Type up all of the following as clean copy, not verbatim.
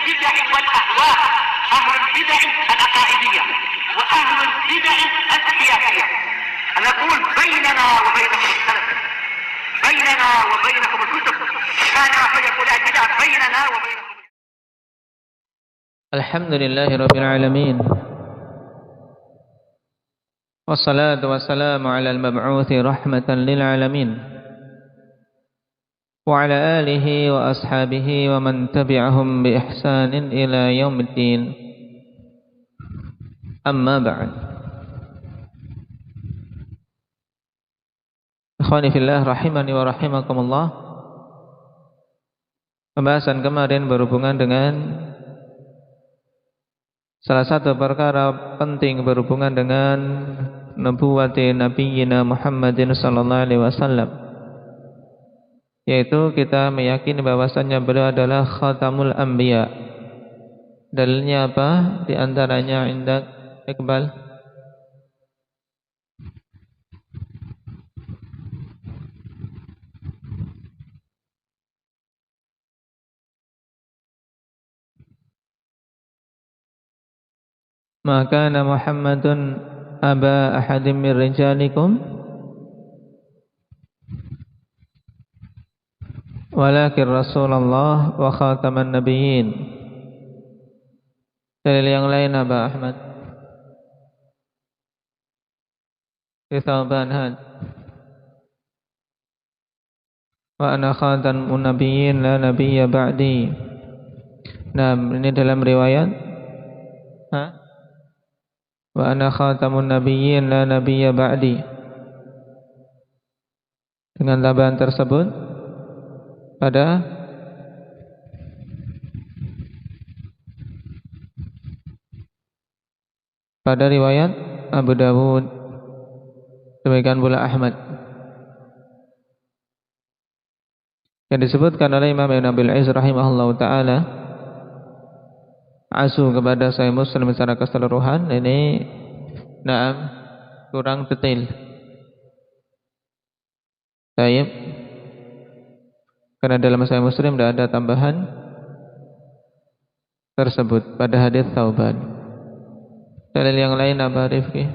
البدع والأهواء، أهل البدع العقائدية وأهل البدع السياسية. نقول بيننا وبينكم السلف، بيننا وبينكم الكتب، كان فيقول البدع بيننا وبينكم. الحمد لله رب العالمين، والصلاة والسلام على المبعوث رحمة للعالمين، وعلى آله وأصحابه ومن تبعهم بإحسان إلى يوم الدين. أما بعد، ikhwani fillah rahimani wa rahimakumullah. Pembahasan kemarin berhubungan dengan salah satu perkara penting berhubungan dengan nubuwwati Nabiyyina Muhammadin sallallahu alaihi wasallam, yaitu kita meyakini bahwasannya beliau adalah khatamul anbiya. Dalilnya apa? Di antaranya indak Iqbal, ma kana Muhammadun aba ahadin min rijalikum walakin Rasulullah wa khataman nabiyyin. Dalil yang lain apa Ahmad? Thawban had wa ana khatamun nabiyyin la nabiyya ba'di. Nah, ini dalam riwayat wa ana khatamun nabiyyin la nabiyya ba'di. Dengan tambahan tersebut pada riwayat Abu Dawud, demikian pula Ahmad, yang disebutkan oleh Imam Ibn Abil Izz rahimahullah ta'ala asu kepada Sahih Muslim secara keseluruhan. Ini kurang detail. Baik, karena dalam Sahih Muslim tidak ada tambahan tersebut pada hadis Thawban. Dalil yang lain apa Rifki?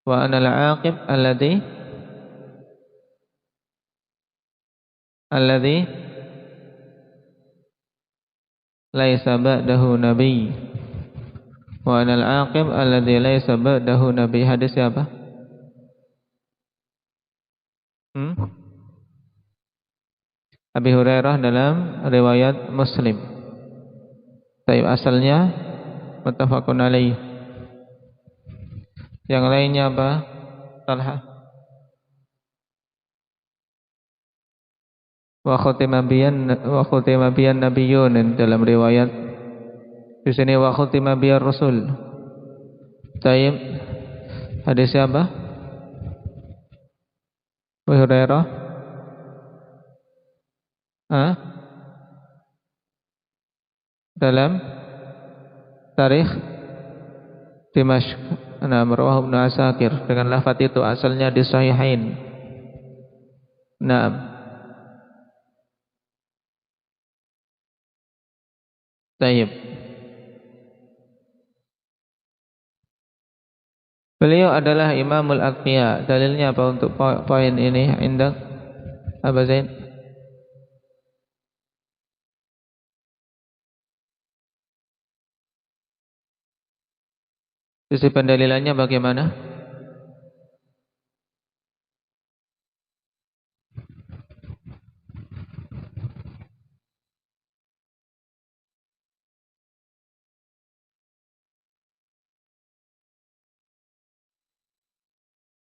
Wa ana al-aqib alladhi laisa ba'dahu nabi. Wa ana al-aqib alladhi laisa ba'dahu nabi. Hadis siapa? Abi Hurairah dalam riwayat Muslim. Tapi asalnya muttafaqun alaih. Yang lainnya apa? Talha. Wa khutima biyan nabiyyun dalam riwayat. Di sini wa khutima biyar rasul. Taib. Hadis siapa? Abu Hurairah. Dalam tarikh Dimashq. Rawahu Ibnu Asakir dengan lafaz itu, asalnya di Sahihain. Taib. Beliau adalah Imamul Atqiya. Dalilnya apa untuk poin ini? Indak Abu Zain? Sisi pendalilannya bagaimana?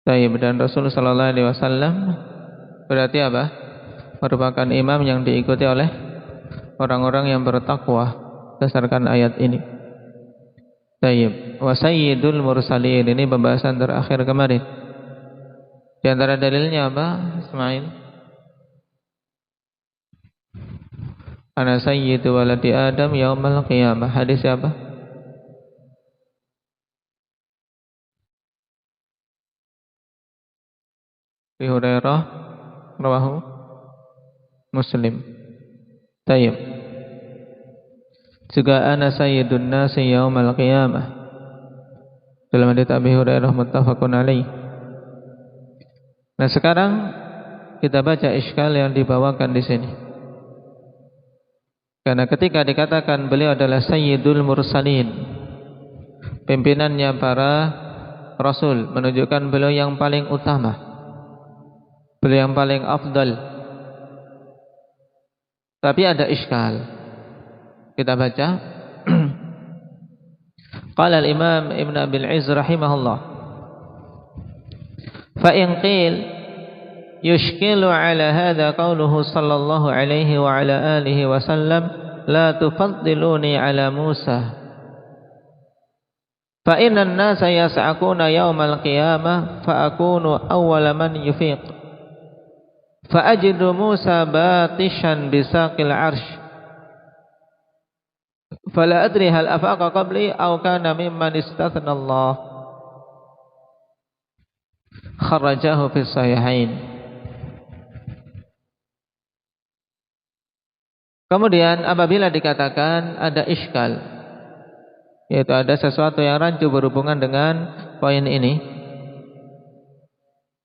Baik, dan Rasulullah sallallahu alaihi wasallam berarti apa? Merupakan imam yang diikuti oleh orang-orang yang bertakwa berdasarkan ayat ini. Baik, wa sayyidul mursalin, ini pembahasan terakhir kemarin. Di antara dalilnya apa, Ismail? Ana sayyidu waladi Adam yaumal qiyamah. Hadis siapa? Abi Hurairah rawahu Muslim. Tayyib. Juga ana sayyidun nasi yaumal qiyamah. Dalam hadits Abi Hurairah muttafaqun alaih. Nah, sekarang kita baca iskal yang dibawakan di sini. Karena ketika dikatakan beliau adalah sayyidul mursalin, pimpinannya para rasul, menunjukkan beliau yang paling utama, beliau yang paling afdal. Tapi ada iskal. Kita baca. Qala al-Imam Ibn Abil Izz rahimahullah, fa in qil yushkilu ala hadha qawluhu sallallahu alaihi wa ala alihi wa sallam la tufaddiluni ala Musa fa inna an-nasa yas'akuna yawmal qiyamah fa akunu awwala man yufiq fa ajidu Musa batishan bisaqil arsh fala adri hal afaqa qabli aw kana mimman istathna Allah. Kharajahu fi sahihain. Kemudian apabila dikatakan ada iskal, yaitu ada sesuatu yang rancu berhubungan dengan poin ini,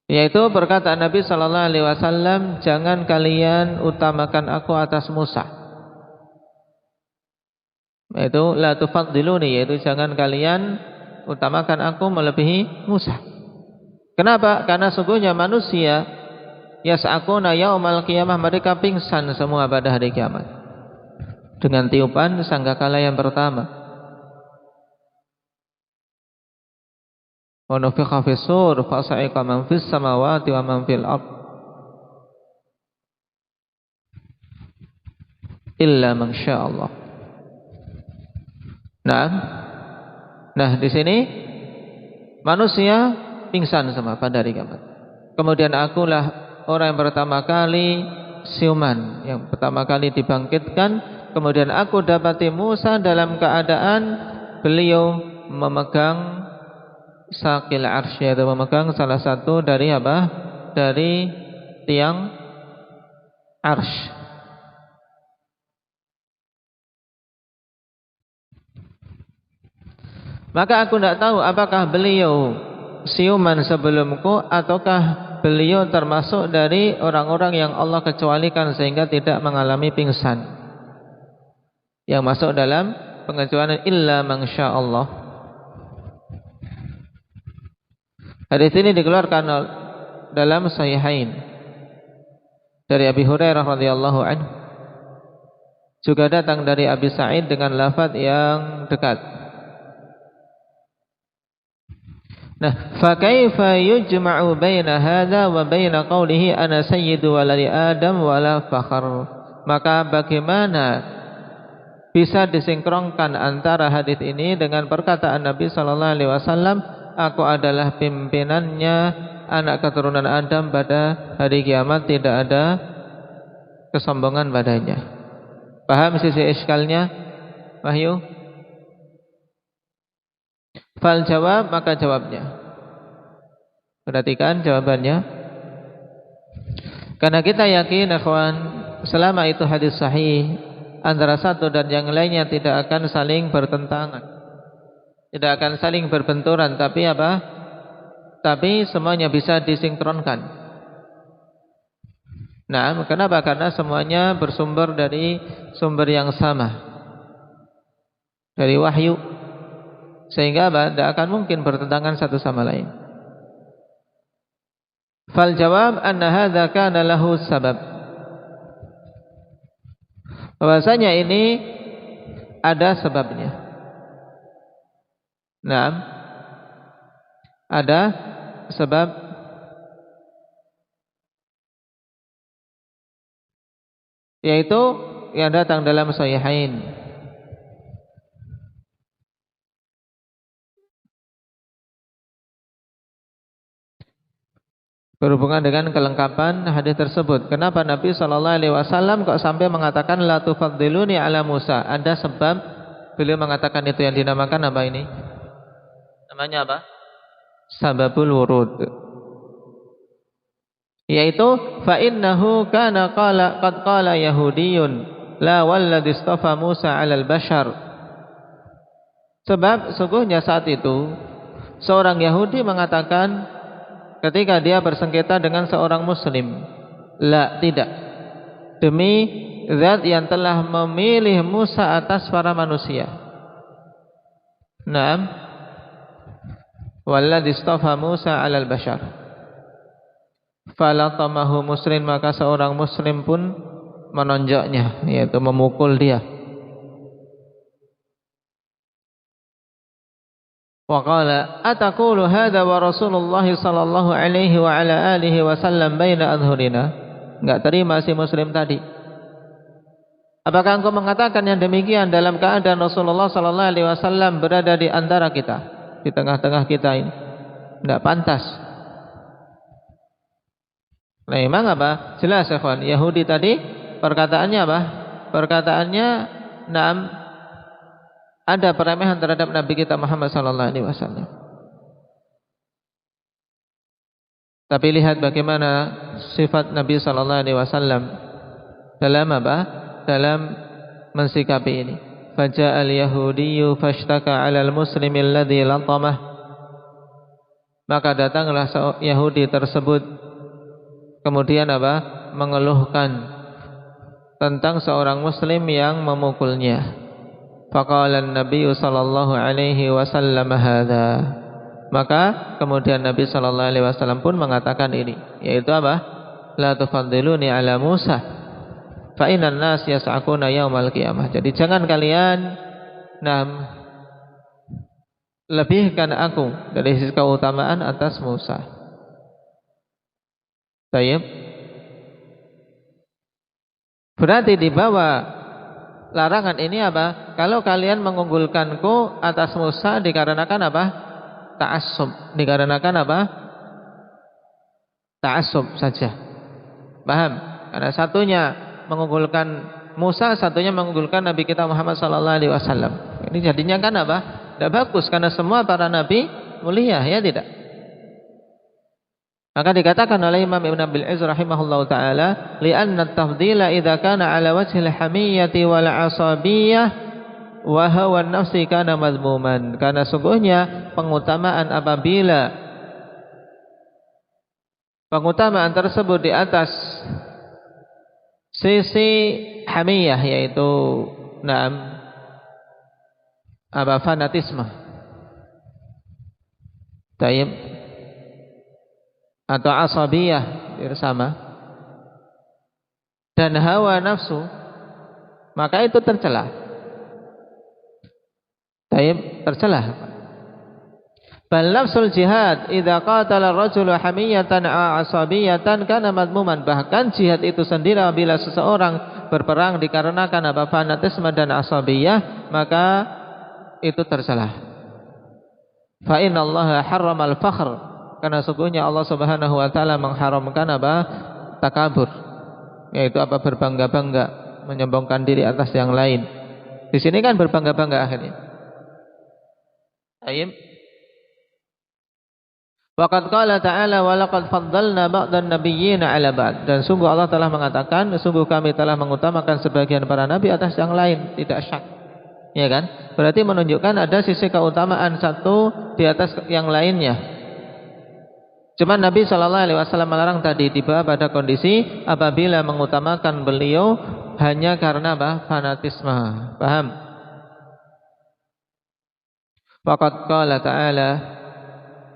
yaitu perkataan Nabi sallallahu alaihi wasallam, jangan kalian utamakan aku atas Musa. Yaitu la tufaddiluni, yaitu jangan kalian utamakan aku melebihi Musa. Kenapa? Karena sungguhnya manusia yas'akuna yaumal qiyamah, mereka pingsan semua pada hari kiamat dengan tiupan sangkakala yang pertama. Wa nufikha fis sur fa sa'iqa man fis samawati wa man fil ard illa man syaa Allah. Nah, di sini manusia pingsan semua pada hari kiamat. Kemudian akulah orang yang pertama kali siuman, yang pertama kali dibangkitkan. Kemudian aku dapati Musa dalam keadaan beliau memegang saqil arsy, yaitu memegang salah satu dari apa? Dari tiang arsy. Maka aku tidak tahu apakah beliau siuman sebelumku ataukah beliau termasuk dari orang-orang yang Allah kecualikan sehingga tidak mengalami pingsan, yang masuk dalam pengecualian illa man syaa Allah. Hadis ini dikeluarkan dalam Sahihain dari Abi Hurairah radhiyallahu anhu, juga datang dari Abi Sa'id dengan lafaz yang dekat. Nah, fa kaifa yujma'u baina hadza wa baina qawlihi ana sayyidu waladi Adam wala fakhar? Maka bagaimana bisa disinkronkan antara hadis ini dengan perkataan Nabi sallallahu alaihi wasallam, aku adalah pimpinannya anak keturunan Adam pada hari kiamat, tidak ada kesombongan padanya. Paham sisi iskalnya, Wahyu? Fal jawab, maka jawabnya. Perhatikan jawabannya. Karena kita yakin, akhwan, selama itu hadis sahih, antara satu dan yang lainnya tidak akan saling bertentangan, tidak akan saling berbenturan, tapi apa? Tapi semuanya bisa disinkronkan. Nah, kenapa? Karena semuanya bersumber dari sumber yang sama, dari wahyu. Sehingga tidak akan mungkin bertentangan satu sama lain. Fal jawab anna hadza kana lahu sabab. Bahwasanya ini ada sebabnya. Nah, ada sebab yaitu yang datang dalam Sahihain. Berhubungan dengan kelengkapan hadis tersebut. Kenapa Nabi SAW kok sampai mengatakan la tufaddiluni ala Musa? Ada sebab beliau mengatakan itu, yang dinamakan apa ini? Namanya apa? Sababul wurud. yaitu fa innahu kana qad qala yahudiyyun la walladhi istafa Musa 'alal bashar. Sebab sungguhnya saat itu seorang Yahudi mengatakan ketika dia bersengketa dengan seorang muslim, la, tidak, demi zat yang telah memilih Musa atas para manusia. Naam, walladzi istafa Musa 'alal bashar. Falatamahu muslim, maka seorang muslim pun menonjoknya, yaitu memukul dia. Wa qala ataqulu hadza wa Rasulullah sallallahu alaihi wa ala alihi wasallam baina adhurina. Enggak terima si muslim tadi. Apakah engkau mengatakan yang demikian dalam keadaan Rasulullah sallallahu alaihi wasallam berada di antara kita, di tengah-tengah kita ini? Enggak pantas. Nah, memang apa? Jelas ya kawan, Yahudi tadi perkataannya apa? Perkataannya naam, ada peremehan terhadap Nabi kita Muhammad sallallahu alaihi wasallam. Tapi lihat bagaimana sifat Nabi sallallahu alaihi wasallam dalam apa? Dalam mensikapi ini. Faja'al yahudiyyu fashtaka 'alal muslimi alladhi latamah. Maka datanglah Yahudi tersebut kemudian apa? Mengeluhkan tentang seorang muslim yang memukulnya. Faqala an-nabiy sallallahu alaihi wasallam hadza. Maka kemudian Nabi sallallahu alaihi wasallam pun mengatakan ini, yaitu apa? La tufaddiluni ala Musa fa innan nas yas'aquna yaumal qiyamah. Jadi jangan kalian lebihkan aku dari sisi keutamaan atas Musa. Baik. Berarti di bawah larangan ini apa? Kalau kalian mengunggulkanku atas Musa dikarenakan apa? Ta'assub. Dikarenakan apa? Ta'assub saja. Paham? Karena satunya mengunggulkan Musa, satunya mengunggulkan Nabi kita Muhammad sallallahu alaihi wasallam. Ini jadinya kan apa? Tidak bagus karena semua para nabi mulia, ya tidak? Maka dikatakan oleh Imam Ibn Abil Izz rahimahullahu ta'ala, li'anna at-tafdila idza kana 'ala wajhil hamiyyati wal 'asabiyyah wa hawa an-nafsi kana madhmuman. Karena sungguhnya pengutamaan apabila pengutamaan tersebut di atas sisi hamiyah, yaitu fanatisme, tayyib, atau asabiyah bersama, dan hawa nafsu, maka itu tercela. Tayyib, tercela. Bal nafsul jihad idza qatala ar-rajulu hamiyatan asabiyatan kana madmuman. Bahkan jihad itu sendiri apabila seseorang berperang dikarenakan apa? Fanatisme dan asabiyah, maka itu tercela. Fa innallaha harramal fakhr. Karena sungguhnya Allah Subhanahu wa taala mengharamkan apa? Takabur, yaitu apa? Berbangga-bangga, menyombongkan diri atas yang lain. Di sini kan berbangga-bangga akhirnya. Ayib. Waqad qala ta'ala wa laqad faddalna ba'dan nabiyyina 'ala ba'd. Dan sungguh Allah telah mengatakan, sungguh kami telah mengutamakan sebagian para nabi atas yang lain, tidak syak. Ya kan? Berarti menunjukkan ada sisi keutamaan satu di atas yang lainnya. Cuma Nabi sallallahu alaihi wasallam melarang tadi tiba pada kondisi apabila mengutamakan beliau hanya karena apa? Fanatisme. Paham? Faqad qala ta'ala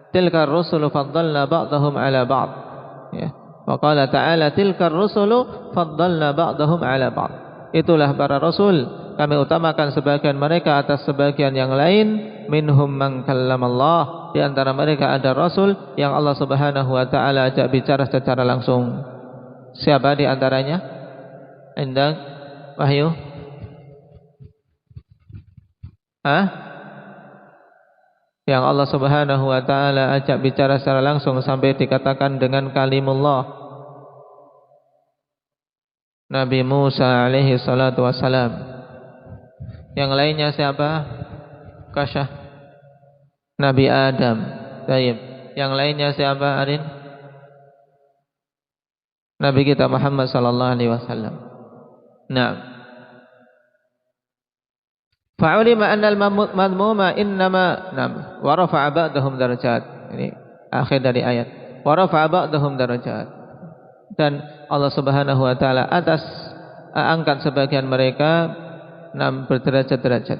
tilka ar-rusulu faddalna ba'dahum 'ala ba'd. Ya. Wa qala ta'ala tilka ar-rusulu faddalna ba'dahum 'ala ba'd. Itulah para rasul, kami utamakan sebagian mereka atas sebagian yang lain. Minhum man kallamallah, di antara mereka ada rasul yang Allah Subhanahu wa taala ajak bicara secara langsung. Siapa di antaranya? Endang Wahyu? Yang Allah Subhanahu wa taala ajak bicara secara langsung sampai dikatakan dengan kalimullah. Nabi Musa alaihi salatu wassalam. Yang lainnya siapa? Kasyah. Nabi Adam. Baik. Yang lainnya siapa, Arin? Nabi kita Muhammad sallallahu alaihi wasallam. Nah, fa'ulima anna al-madmuma innama wa rafa'a ba'dahum darajat. Ini akhir dari ayat. Wa rafa'a ba'dahum darajat. Dan Allah Subhanahu wa taala angkat sebagian mereka berderajat-derajat.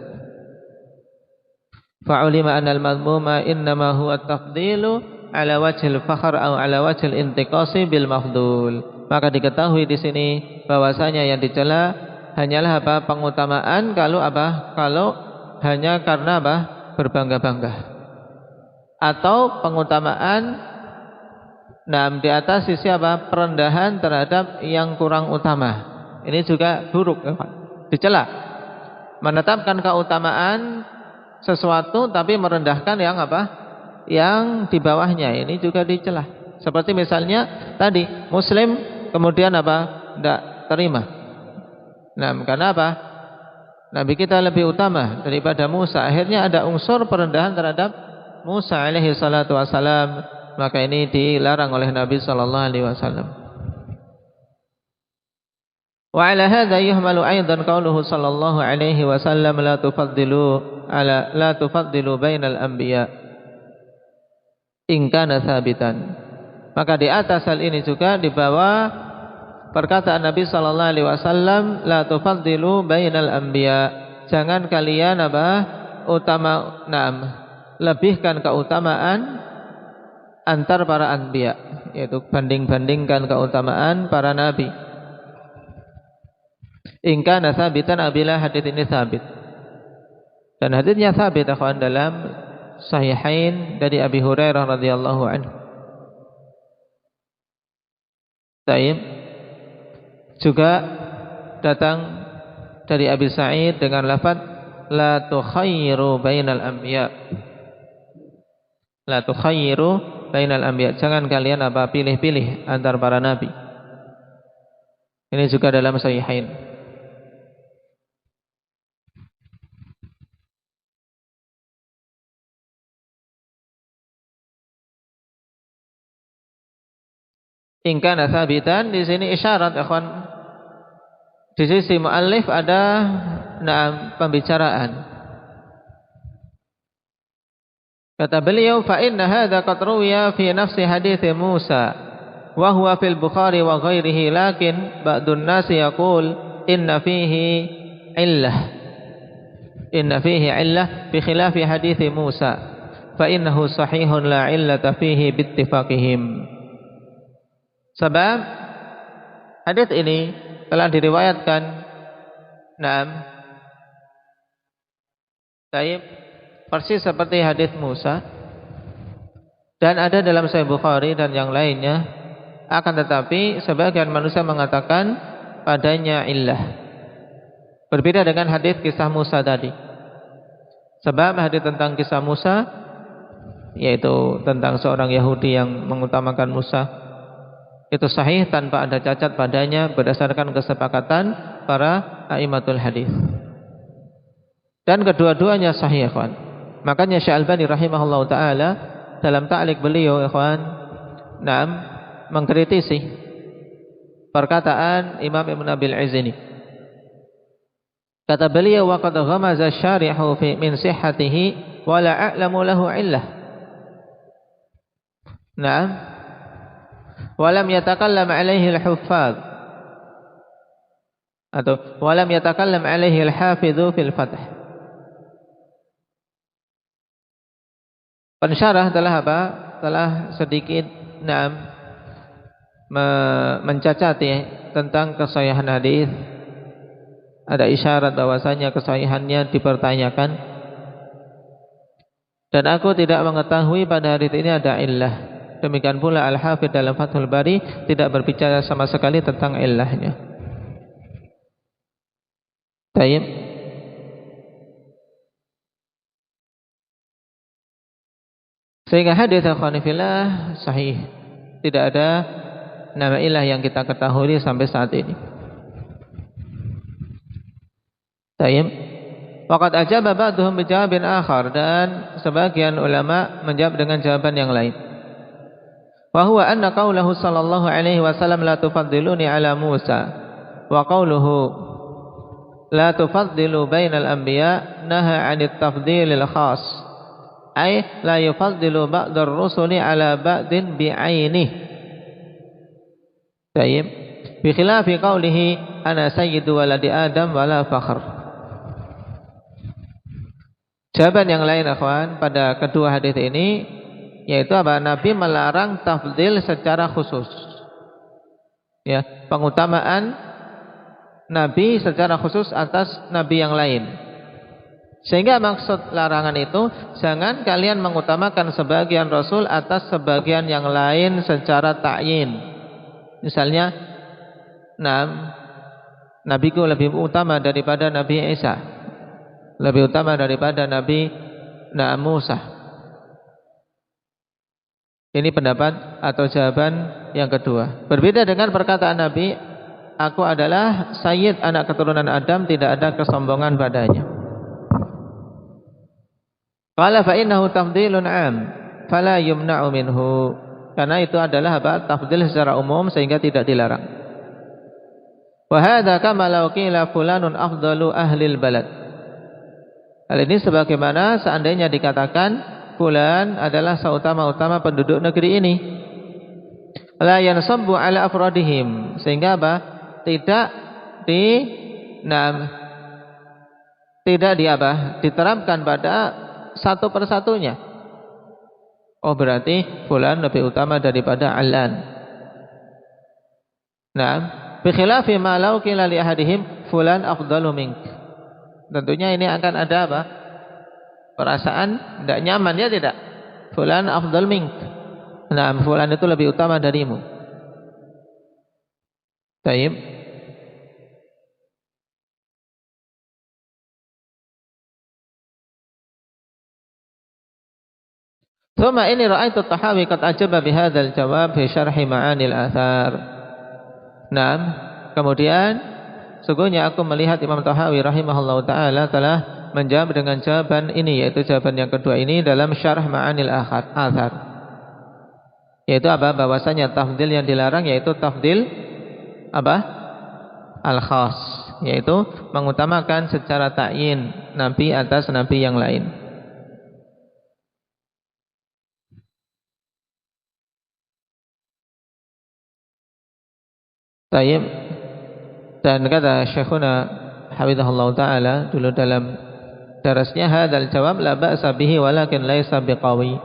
Fa'ulima anna al-madmuma innama huwa at-tafdilu ala wajhil fakhr atau ala wajhil intiqasi bil mafdul. Maka diketahui di sini bahwasanya yang dicela hanyalah pengutamaan kalau hanya karena berbangga-bangga, atau pengutamaan di atas sisi perendahan terhadap yang kurang utama. Ini juga buruk, dicela. Menetapkan keutamaan sesuatu tapi merendahkan yang di bawahnya, ini juga dicela. Seperti misalnya tadi Muslim kemudian tidak terima. Karena Nabi kita lebih utama daripada Musa. Akhirnya ada unsur perendahan terhadap Musa alaihi salatu wassalam. Maka ini dilarang oleh Nabi sallallahu alaihi wasallam. Wa ala hadza yuhmalu aidan qauluhu sallallahu alaihi wasallam la tufaddilu bainal anbiya in kana tsabitan. Maka di atas hal ini juga dibawa perkataan Nabi sallallahu alaihi wasallam, la tufaddilu bainal anbiya. Jangan kalian lebihkan keutamaan antar para anbiya, yaitu banding-bandingkan keutamaan para nabi. In kana tsabitan, apabila hadis ini sabit. Dan hadisnya sabit akhwan dalam sahihain dari Abi Hurairah radhiyallahu anhu. Taib juga datang dari Abi Sa'id dengan lafaz la tukhayyiru bainal anbiya. La tukhayyiru bainal anbiya. Jangan kalian pilih-pilih antar para nabi. Ini juga dalam sahihain. In kana tsabitan, di sini isyarat ikhwan. Di sisi muallif ada pembicaraan. Kata beliau, fa inna hadza qad ruwiya fi nafsi hadits Musa wa huwa fil Bukhari wa ghairihi, lakin ba'dun nas yaqul inna fihi illah bi khilafi hadits Musa fa innahu sahihun la illata fihi bittifaqihim. Sebab hadits ini telah diriwayatkan persis seperti hadits Musa, dan ada dalam Sahih Bukhari dan yang lainnya. Akan tetapi sebagian manusia mengatakan padanya illah, berbeda dengan hadits kisah Musa tadi. Sebab hadits tentang kisah Musa, yaitu tentang seorang Yahudi yang mengutamakan Musa, itu sahih tanpa ada cacat padanya berdasarkan kesepakatan para a'immatul hadis. Dan kedua-duanya sahih, ikhwan. Makanya Syekh Albani rahimahullahu taala dalam ta'liq beliau, ikhwan, mengkritisi perkataan Imam Ibn Abil Izz ini. Kata beliau, wa qad ghamaza syarihu fi min sihhatihi wa la a'lamu lahu illah. Walam yatakallam alaihi al-huffaz, atau walam yatakallam alaihi al-hafidhu fil fath. Pensyarah telah sedikit mencacati tentang kesahihan hadis. Ada isyarat bahwasanya kesahihannya dipertanyakan, dan aku tidak mengetahui pada hadis ini ada illah. Demikian pula Al-Hafidz dalam Fathul Bari tidak berbicara sama sekali tentang illahnya. Tayyib. Sehingga hadis al-Khanifillah sahih. Tidak ada nama ilah yang kita ketahui sampai saat ini. Tayyib. Waqad ajaba ba'duhum bijawabin akhar, dan sebagian ulama menjawab dengan jawaban yang lain. Wa huwa anna qaulahu sallallahu alaihi wasallam la tufaddiluni ala Musa wa qauluhu la tufaddilu bainal anbiya naha 'anit tafdilil khas ay la yufaddilu ba'dar rusuli ala ba'din bi'ainih. Tayyib bi khilafi qaulihi ana sayyidu waladi adam wala fakhr. Jawaban yang lain akhwan pada kedua hadis ini yaitu apa? Nabi melarang tafdil secara khusus. Ya, pengutamaan Nabi secara khusus atas nabi yang lain. Sehingga maksud larangan itu jangan kalian mengutamakan sebagian rasul atas sebagian yang lain secara ta'yin. Misalnya, nabiku lebih utama daripada Nabi Isa, lebih utama daripada Nabi Musa. Ini pendapat atau jawaban yang kedua. Berbeda dengan perkataan Nabi, aku adalah sayyid anak keturunan Adam, tidak ada kesombongan padanya. Qala fa innahu tafdilun 'am fala yumna'u minhu. Karena itu adalah apa? Tafdil secara umum sehingga tidak dilarang. Wa hadza kama law qila fulanun afdalu ahlil balad. Hal ini sebagaimana seandainya dikatakan fulan adalah seutama-utama penduduk negeri ini. La yansabbu ala afradihim, sehingga apa? Tidak diterapkan pada satu persatunya. Oh, berarti fulan lebih utama daripada alan. Bi khilafi ma law qila li ahadihim fulan afdalu mink. Tentunya ini akan ada apa? Perasaan tidak nyaman, ya tidak? Fulan afdal mink. Fulan itu lebih utama darimu. Taib. Thumma ini ra'aitu Tahawi qad ajaba bihadzal jawab fi syarhi ma'anil athar. Kemudian sungguhnya aku melihat Imam Tahawi rahimahullahu taala telah menjawab dengan jawaban ini, yaitu jawaban yang kedua ini dalam syarh ma'anil athar. Yaitu apa? Bahwasanya tafdil yang dilarang yaitu tafdil apa? Al-khas, yaitu mengutamakan secara ta'yin nabi atas nabi yang lain. Tayyib. Dan kata Syekhuna hafizahullah taala dulu dalam darasnya, hadzal jawab la ba'sa bihi walakin laisa biqawi.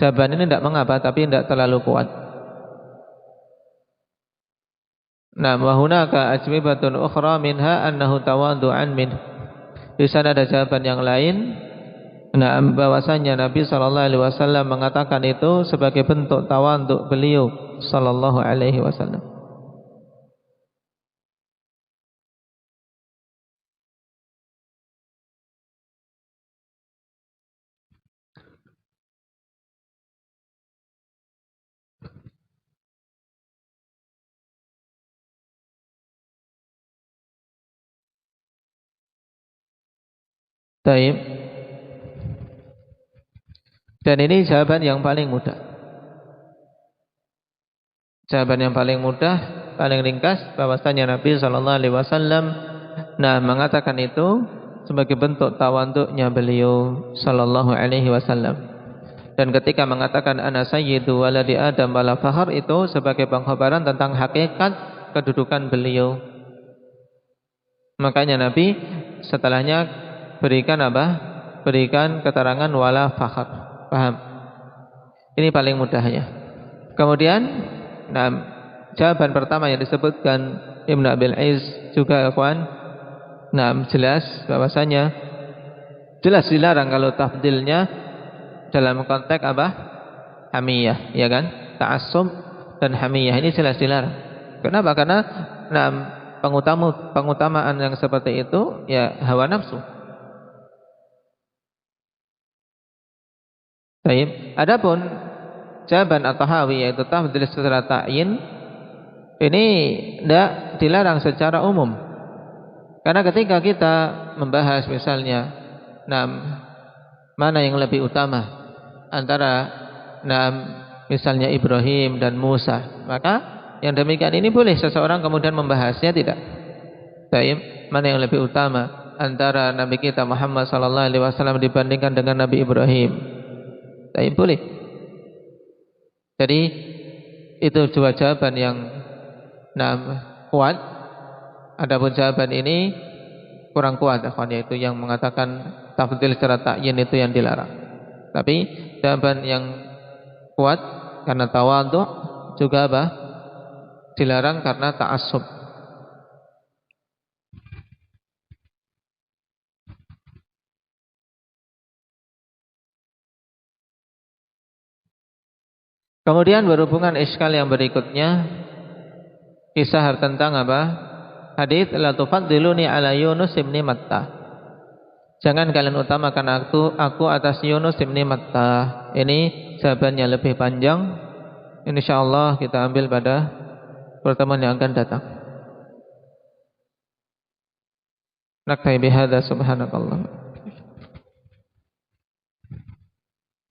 Jawaban ini tidak mengapa tapi tidak terlalu kuat. Wa hunaka ajwibatun ukhra minha annahu tawaddu'an min. Di sana ada jawaban yang lain. Bahwasanya Nabi sallallahu alaihi wasallam mengatakan itu sebagai bentuk tawadhu beliau sallallahu alaihi wasallam. Taib. Dan ini jawaban yang paling mudah. Jawaban yang paling mudah, paling ringkas, bahwasanya Nabi sallallahu alaihi wasallam mengatakan itu sebagai bentuk tawadhu'nya beliau sallallahu alaihi wasallam. Dan ketika mengatakan ana sayyidu waladi Adam wala fakhar, itu sebagai pengkhabaran tentang hakikat kedudukan beliau. Makanya Nabi setelahnya berikan apa? Berikan keterangan wala fakhar. Paham? Ini paling mudahnya. Kemudian jawaban pertama yang disebutkan Ibnu Abil Aiz juga ikhwan, jelas bahwasanya jelas dilarang kalau tafdilnya dalam konteks apa? Hamiyah, ya kan? Ta'assub dan hamiyah ini jelas dilarang. Kenapa? Karena pengutamaan yang seperti itu ya hawa nafsu. Baik. Adapun jawaban At-Tahawi yaitu tafdil secara ta'yin ini tidak dilarang secara umum. Karena ketika kita membahas misalnya mana yang lebih utama antara misalnya Ibrahim dan Musa, maka yang demikian ini boleh seseorang kemudian membahasnya, tidak. Baik, mana yang lebih utama antara Nabi kita Muhammad sallallahu alaihi wasallam dibandingkan dengan Nabi Ibrahim? Baik, boleh. Jadi itu dua jawaban yang kuat. Adapun jawaban ini kurang kuat, yaitu yang mengatakan tafdhil secara ta'yin itu yang dilarang. Tapi jawaban yang kuat karena tawadhu, juga dilarang karena ta'assub. Kemudian berhubungan iskal yang berikutnya, kisah tentang hadits la tufaddiluni ala Yunus ibn Matta. Jangan kalian utamakan aku atas Yunus ibn Matta. Ini jawabannya lebih panjang. Insyaallah kita ambil pada pertemuan yang akan datang. Naktai bihadza subhanakallah.